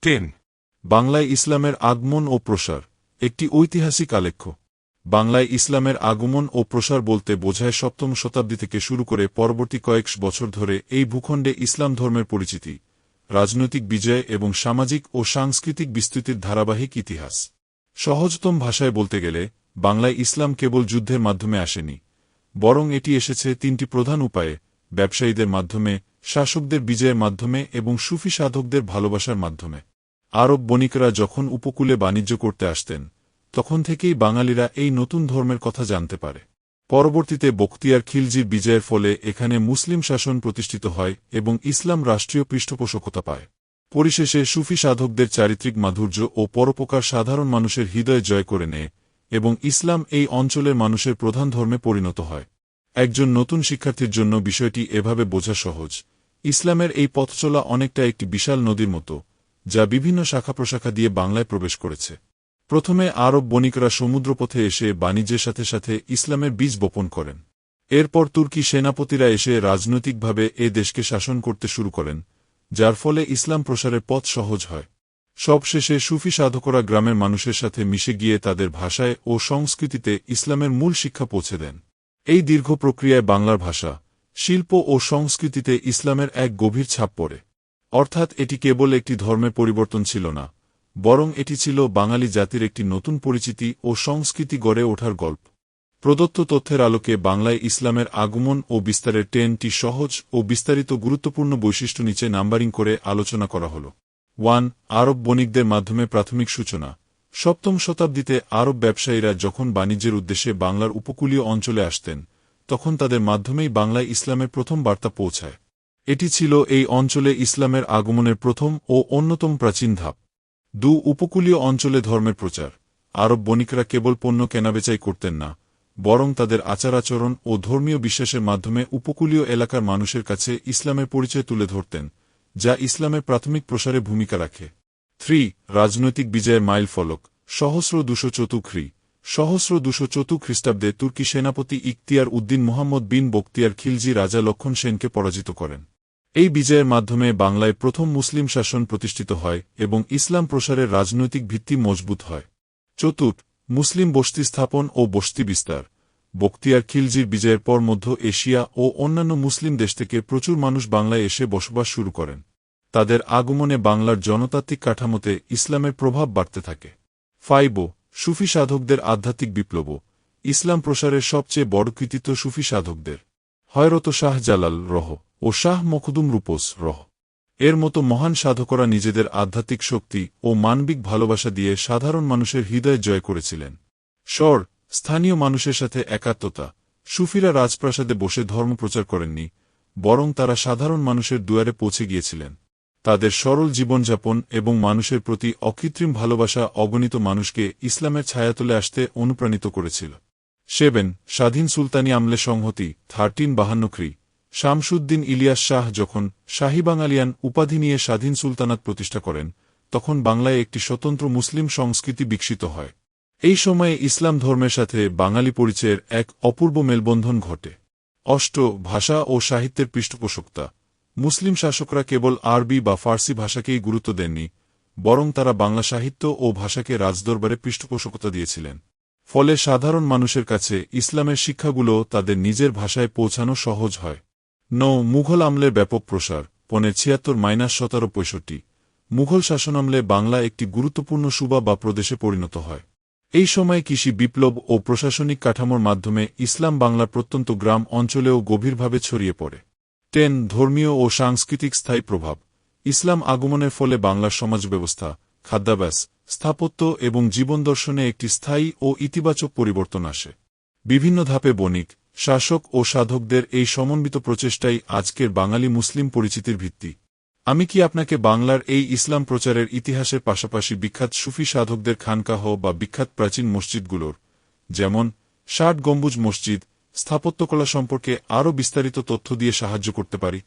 10 বাংলায় ইসলামের আগমন ও প্রসার একটি ঐতিহাসিক আলেখ্য। বাংলায় ইসলামের আগমন ও প্রসার বলতে বোঝায় সপ্তম শতাব্দী থেকে শুরু করে পরবর্তী কয়েক বছর ধরে এই ভূখণ্ডে ইসলাম ধর্মের পরিচিতি, রাজনৈতিক বিজয় এবং সামাজিক ও সাংস্কৃতিক বিস্তৃতির ধারাবাহিক ইতিহাস। সহজতম ভাষায় বলতে গেলে বাংলায় ইসলাম কেবল যুদ্ধের মাধ্যমে আসেনি, বরং এটি এসেছে তিনটি প্রধান উপায়ে: ব্যবসায়ীদের মাধ্যমে, শাসকদের বিজয়ের মাধ্যমে এবং সুফি সাধকদের ভালোবাসার মাধ্যমে। আরব বণিকরা যখন উপকূলে বাণিজ্য করতে আসতেন, তখন থেকেই বাঙালিরা এই নতুন ধর্মের কথা জানতে পারে। পরবর্তীতে বখতিয়ার খিলজির বিজয়ের ফলে এখানে মুসলিম শাসন প্রতিষ্ঠিত হয় এবং ইসলাম রাষ্ট্রীয় পৃষ্ঠপোষকতা পায়। পরিশেষে সুফি সাধকদের চারিত্রিক মাধুর্য ও পরোপকার সাধারণ মানুষের হৃদয় জয় করে নেয় এবং ইসলাম এই অঞ্চলের মানুষের প্রধান ধর্মে পরিণত হয়। একজন নতুন শিক্ষার্থীর জন্য বিষয়টি এভাবে বোঝা সহজ: ইসলামের এই পথচলা অনেকটা একটি বিশাল নদীর মতো, যা বিভিন্ন শাখা প্রশাখা দিয়ে বাংলায় প্রবেশ করেছে। প্রথমে আরব বণিকরা সমুদ্রপথে এসে বাণিজ্যের সাথে সাথে ইসলামের বীজ বপন করেন। এরপর তুর্কি সেনাপতিরা এসে রাজনৈতিকভাবে এ দেশকে শাসন করতে শুরু করেন, যার ফলে ইসলাম প্রসারের পথ সহজ হয়। সবশেষে সুফি সাধকরা গ্রামের মানুষের সাথে মিশে গিয়ে তাদের ভাষায় ও সংস্কৃতিতে ইসলামের মূল শিক্ষা পৌঁছে দেন। এই দীর্ঘ প্রক্রিয়ায় বাংলার ভাষা, শিল্প ও সংস্কৃতিতে ইসলামের এক গভীর ছাপ পড়ে। অর্থাৎ এটি কেবল একটি ধর্মের পরিবর্তন ছিল না, বরং এটি ছিল বাঙালি জাতির একটি নতুন পরিচিতি ও সংস্কৃতি গড়ে ওঠার গল্প। প্রদত্ত তথ্যের আলোকে বাংলায় ইসলামের আগমন ও বিস্তারের 10টি সহজ ও বিস্তারিত গুরুত্বপূর্ণ বৈশিষ্ট্য নিচে নাম্বারিং করে আলোচনা করা হল। 1. আরব বণিকদের মাধ্যমে প্রাথমিক সূচনা। সপ্তম শতাব্দীতে আরব ব্যবসায়ীরা যখন বাণিজ্যের উদ্দেশ্যে বাংলার উপকূলীয় অঞ্চলে আসতেন, তখন তাদের মাধ্যমেই বাংলায় ইসলামের প্রথম বার্তা পৌঁছায়। এটি ছিল এই অঞ্চলে ইসলামের আগমনের প্রথম ও অন্যতম প্রাচীন ধাপ। 2. উপকূলীয় অঞ্চলে ধর্মের প্রচার। আরব বণিকরা কেবল পণ্য কেনাবেচাই করতেন না, বরং তাদের আচার-আচরণ ও ধর্মীয় বিশ্বাসের মাধ্যমে উপকূলীয় এলাকার মানুষের কাছে ইসলামের পরিচয় তুলে ধরতেন, যা ইসলামের প্রাথমিক প্রসারে ভূমিকা রাখে। 3. রাজনৈতিক বিজয়ের মাইল ফলক। সহস্র 204 খ্রিস্টাব্দে তুর্কি সেনাপতি ইখতিয়ার উদ্দিন মুহাম্মদ বিন বখতিয়ার খিলজি রাজা লক্ষণ সেনকে পরাজিত করেন। এই বিজয়ের মাধ্যমে বাংলায় প্রথম মুসলিম শাসন প্রতিষ্ঠিত হয় এবং ইসলাম প্রসারের রাজনৈতিক ভিত্তি মজবুত হয়। 4. মুসলিম বসতি স্থাপন ও বসতি বিস্তার। বখতিয়ার খিলজির বিজয়ের পর মধ্য এশিয়া ও অন্যান্য মুসলিম দেশ থেকে প্রচুর মানুষ বাংলায় এসে বসবাস শুরু করেন। তাদের আগমনে বাংলার জনতাত্ত্বিক কাঠামোতে ইসলামের প্রভাব বাড়তে থাকে। 5. সুফি সাধকদের আধ্যাত্মিক বিপ্লব। ইসলাম প্রসারের সবচেয়ে বড় কৃতিত্ব সুফি সাধকদের। হযরত শাহ জালাল রহ ও শাহ মখদুম রূপস রহ এর মতো মহান সাধকরা নিজেদের আধ্যাত্মিক শক্তি ও মানবিক ভালোবাসা দিয়ে সাধারণ মানুষের হৃদয় জয় করেছিলেন। স্থানীয় মানুষের সাথে একাত্মতা। সুফিরা রাজপ্রাসাদে বসে ধর্ম প্রচার করেননি, বরং তারা সাধারণ মানুষের দুয়ারে পৌঁছে গিয়েছিলেন। তাদের সরল জীবনযাপন এবং মানুষের প্রতি অকৃত্রিম ভালোবাসা অগণিত মানুষকে ইসলামের ছায়াতলে আসতে অনুপ্রাণিত করেছিল। 7. স্বাধীন সুলতানি আমলে সংহতি। 1352 খ্রি. শামসুদ্দিন ইলিয়াস শাহ যখন শাহী বাঙালিয়ান উপাধি নিয়ে স্বাধীন সুলতানাত প্রতিষ্ঠা করেন, তখন বাংলায় একটি স্বতন্ত্র মুসলিম সংস্কৃতি বিকশিত হয়। এই সময়ে ইসলাম ধর্মের সাথে বাঙালি পরিচয়ের এক অপূর্ব মেলবন্ধন ঘটে। 8. ভাষা ও সাহিত্যের পৃষ্ঠপোষকতা। মুসলিম শাসকরা কেবল আরবি বা ফার্সি ভাষাকেই গুরুত্ব দেননি, বরং তারা বাংলা সাহিত্য ও ভাষাকে রাজদরবারে পৃষ্ঠপোষকতা দিয়েছিলেন। ফলে সাধারণ মানুষের কাছে ইসলামের শিক্ষাগুলো তাদের নিজের ভাষায় পৌঁছানো সহজ হয়। 9. মুঘল আমলের ব্যাপক প্রসার। 1576-1765 মুঘল শাসনামলে বাংলা একটি গুরুত্বপূর্ণ সুবা বা প্রদেশে পরিণত হয়। এই সময়ে কৃষি বিপ্লব ও প্রশাসনিক কাঠামোর মাধ্যমে ইসলাম বাংলার প্রত্যন্ত গ্রাম অঞ্চলেও গভীরভাবে ছড়িয়ে পড়ে। 10. ধর্মীয় ও সাংস্কৃতিক স্থায়ী প্রভাব। ইসলাম আগমনের ফলে বাংলার সমাজব্যবস্থা, খাদ্যাভ্যাস, স্থাপত্য এবং জীবনদর্শনে একটি স্থায়ী ও ইতিবাচক পরিবর্তন আসে। বিভিন্ন ধাপে বণিক, শাসক ও সাধকদের এই সমন্বিত প্রচেষ্টাই আজকের বাঙালি মুসলিম পরিচিতির ভিত্তি। আমি কি আপনাকে বাংলার এই ইসলাম প্রচারের ইতিহাসের পাশাপাশি বিখ্যাত সুফি সাধকদের খানকাহ বা বিখ্যাত প্রাচীন মসজিদগুলোর, যেমন 60 গম্বুজ মসজিদ, স্থাপত্যকলা সম্পর্কে আরও বিস্তারিত তথ্য দিয়ে সাহায্য করতে পারি?